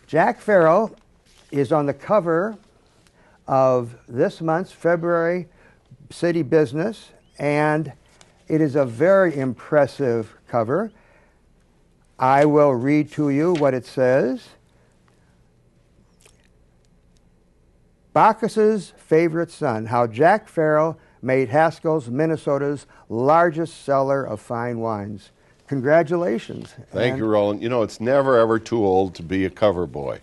Jack Farrell is on the cover of this month's February City Business, and it is a very impressive cover. I will read to you what it says. Bacchus's favorite son, how Jack Farrell made Haskell's, Minnesota's largest seller of fine wines. Congratulations. Thank you, Roland. You know, it's never ever too old to be a cover boy.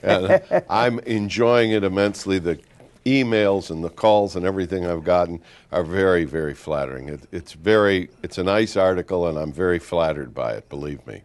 And I'm enjoying it immensely. The emails and the calls and everything I've gotten are very, very flattering. It's a nice article, and I'm very flattered by it, believe me.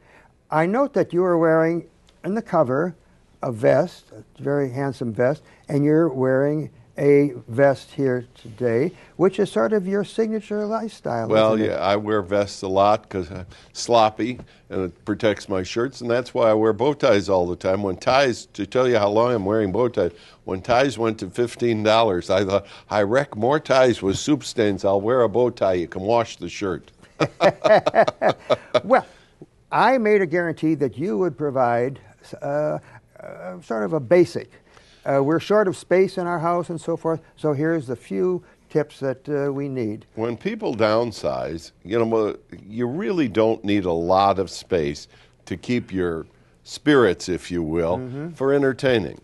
I note that you are wearing, in the cover, a vest, a very handsome vest, and you're wearing a vest here today, which is sort of your signature lifestyle. Well, yeah, I wear vests a lot because I'm sloppy, and it protects my shirts, and that's why I wear bow ties all the time. When ties, to tell you how long I'm wearing bow ties, when ties went to $15, I thought, I wreck more ties with soup stains. I'll wear a bow tie. You can wash the shirt. Well, I made a guarantee that you would provide sort of a basic. We're short of space in our house and so forth, so here's the few tips that we need. When people downsize, you know, you really don't need a lot of space to keep your spirits, if you will, for entertaining.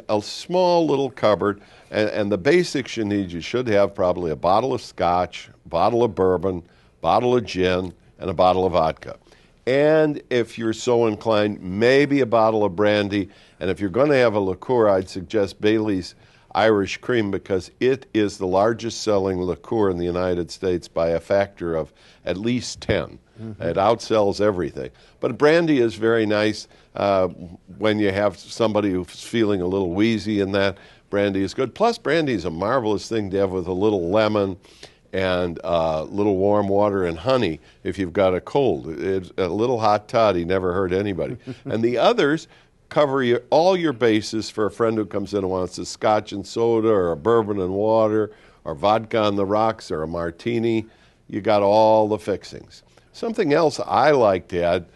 A small little cupboard, and the basics you need, you should have probably a bottle of scotch, bottle of bourbon, bottle of gin, and a bottle of vodka. And if you're so inclined, maybe a bottle of brandy. And if you're going to have a liqueur, I'd suggest Bailey's Irish Cream, because it is the largest selling liqueur in the United States by a factor of at least 10. It outsells everything. But brandy is very nice when you have somebody who's feeling a little wheezy, and that brandy is good. Plus, brandy is a marvelous thing to have with a little lemon and a little warm water and honey if you've got a cold. A little hot toddy never hurt anybody. And the others cover all your bases for a friend who comes in and wants a scotch and soda or a bourbon and water or vodka on the rocks or a martini. You got all the fixings. Something else I like to add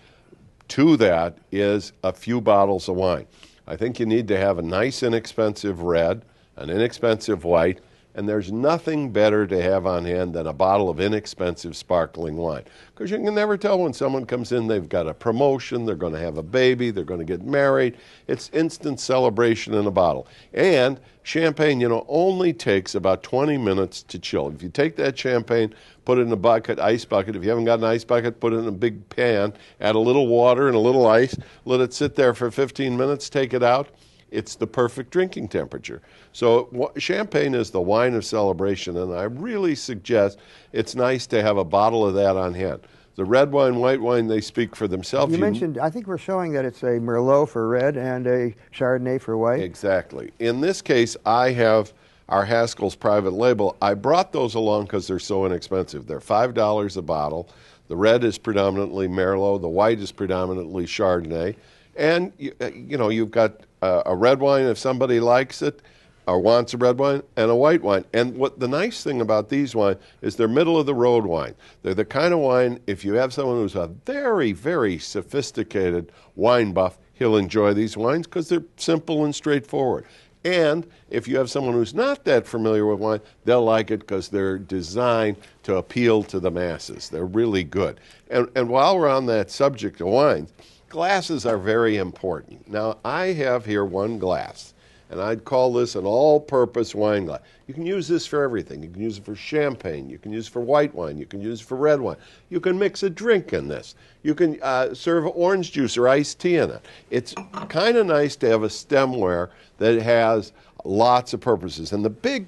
to that is a few bottles of wine. I think you need to have a nice inexpensive red, an inexpensive white, and there's nothing better to have on hand than a bottle of inexpensive sparkling wine. Because you can never tell when someone comes in, they've got a promotion, they're going to have a baby, they're going to get married. It's instant celebration in a bottle. And champagne, you know, only takes about 20 minutes to chill. If you take that champagne, put it in a bucket, ice bucket. If you haven't got an ice bucket, put it in a big pan, add a little water and a little ice, let it sit there for 15 minutes, take it out. It's the perfect drinking temperature. So champagne is the wine of celebration, and I really suggest it's nice to have a bottle of that on hand. The red wine, white wine, they speak for themselves. You mentioned, I think we're showing that it's a Merlot for red and a Chardonnay for white. Exactly. In this case, I have our Haskell's private label. I brought those along because they're so inexpensive. They're $5 a bottle. The red is predominantly Merlot. The white is predominantly Chardonnay. And, you know, you've got a red wine if somebody likes it or wants a red wine, and a white wine. And what the nice thing about these wines is they're middle-of-the-road wine. They're the kind of wine, if you have someone who's a very, very sophisticated wine buff, he'll enjoy these wines because they're simple and straightforward. And if you have someone who's not that familiar with wine, they'll like it because they're designed to appeal to the masses. They're really good. And while we're on that subject of wines, glasses are very important. Now, I have here one glass, and I'd call this an all-purpose wine glass. You can use this for everything. You can use it for champagne. You can use it for white wine. You can use it for red wine. You can mix a drink in this. You can serve orange juice or iced tea in it. It's kind of nice to have a stemware that has lots of purposes. And the big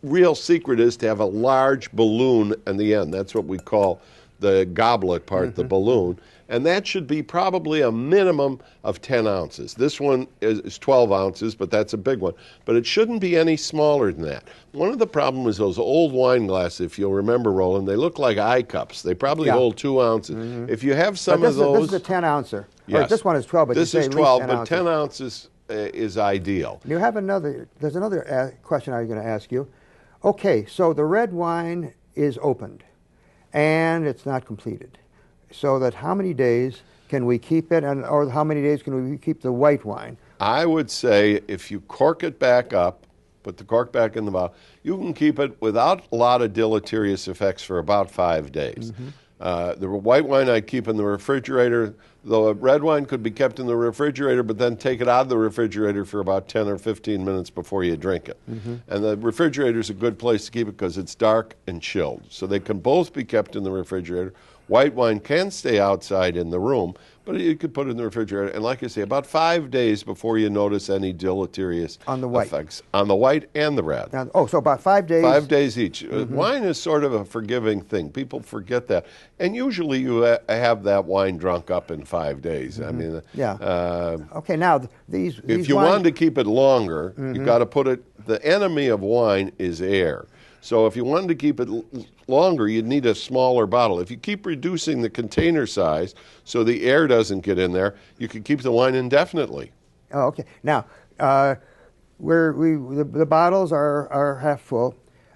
real secret is to have a large balloon in the end. That's what we call the goblet part, the balloon. And that should be probably a minimum of 10 ounces. This one is 12 ounces, but that's a big one. But it shouldn't be any smaller than that. One of the problems is those old wine glasses, if you'll remember, Roland, they look like eye cups. They probably hold 2 ounces. If you have some of those... This is a 10 ouncer. Yes. This one is 12, but this you is say 12, 10 but ounces. 10 ounces is ideal. You have another, there's another question I was going to ask you. Okay, so the red wine is opened, and it's not completed. So that how many days can we keep it, and or how many days can we keep the white wine? I would say if you cork it back up, put the cork back in the bottle, you can keep it without a lot of deleterious effects for about 5 days. The white wine I'd keep in the refrigerator, though a red wine could be kept in the refrigerator, but then take it out of the refrigerator for about 10 or 15 minutes before you drink it. And the refrigerator is a good place to keep it because it's dark and chilled. So they can both be kept in the refrigerator. White wine can stay outside in the room, but you could put it in the refrigerator. And like I say, about 5 days before you notice any deleterious effects on the white and the red. Now, oh, so about 5 days? 5 days each. Wine is sort of a forgiving thing. People forget that. And usually you have that wine drunk up in 5 days. I mean, okay, now these if you wanted to keep it longer, you've got to put it, the enemy of wine is air. So if you wanted to keep it longer, you'd need a smaller bottle. If you keep reducing the container size so the air doesn't get in there, you could keep the wine indefinitely. Oh, okay. Now, the bottles are half full.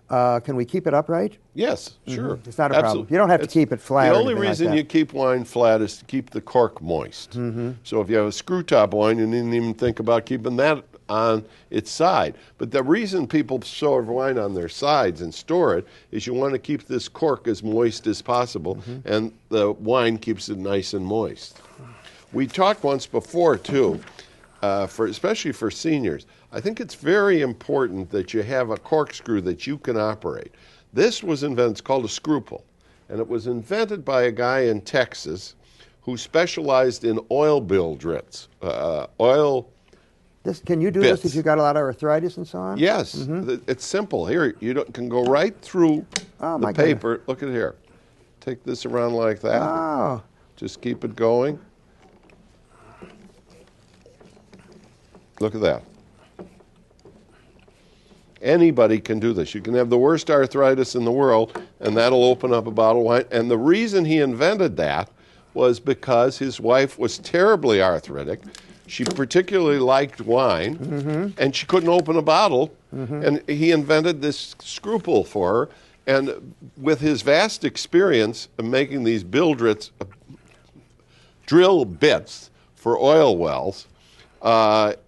Can we keep it upright? Yes, sure. It's not a problem. You don't have to keep it flat. The only reason you keep wine flat is to keep the cork moist. So if you have a screw top wine, you needn't even think about keeping that on its side. But the reason people serve wine on their sides and store it is you want to keep this cork as moist as possible, and the wine keeps it nice and moist. We talked once before, too, especially for seniors. I think it's very important that you have a corkscrew that you can operate. This was invented, it's called a scruple, and it was invented by a guy in Texas who specialized in oil bilge Can you do bits. this if you've got a lot of arthritis and so on? Yes, it's simple. Here, can go right through the paper. Look at here. Take this around like that. Oh. Just keep it going. Look at that. Anybody can do this. You can have the worst arthritis in the world, and that'll open up a bottle of wine. And the reason he invented that was because his wife was terribly arthritic. She particularly liked wine, and she couldn't open a bottle, and he invented this scruple for her. And with his vast experience of making these drill bits for oil wells,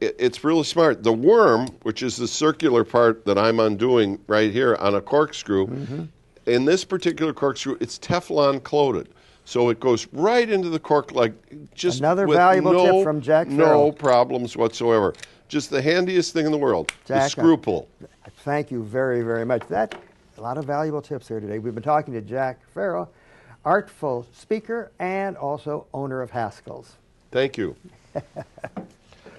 it's really smart. The worm, which is the circular part that I'm undoing right here on a corkscrew, in this particular corkscrew, it's Teflon coated. So it goes right into the cork like just another valuable tip from Jack Farrell. No problems whatsoever. Just the handiest thing in the world, Jack, the scruple. Thank you very, very much. A lot of valuable tips here today. We've been talking to Jack Farrell, artful speaker and also owner of Haskell's. Thank you.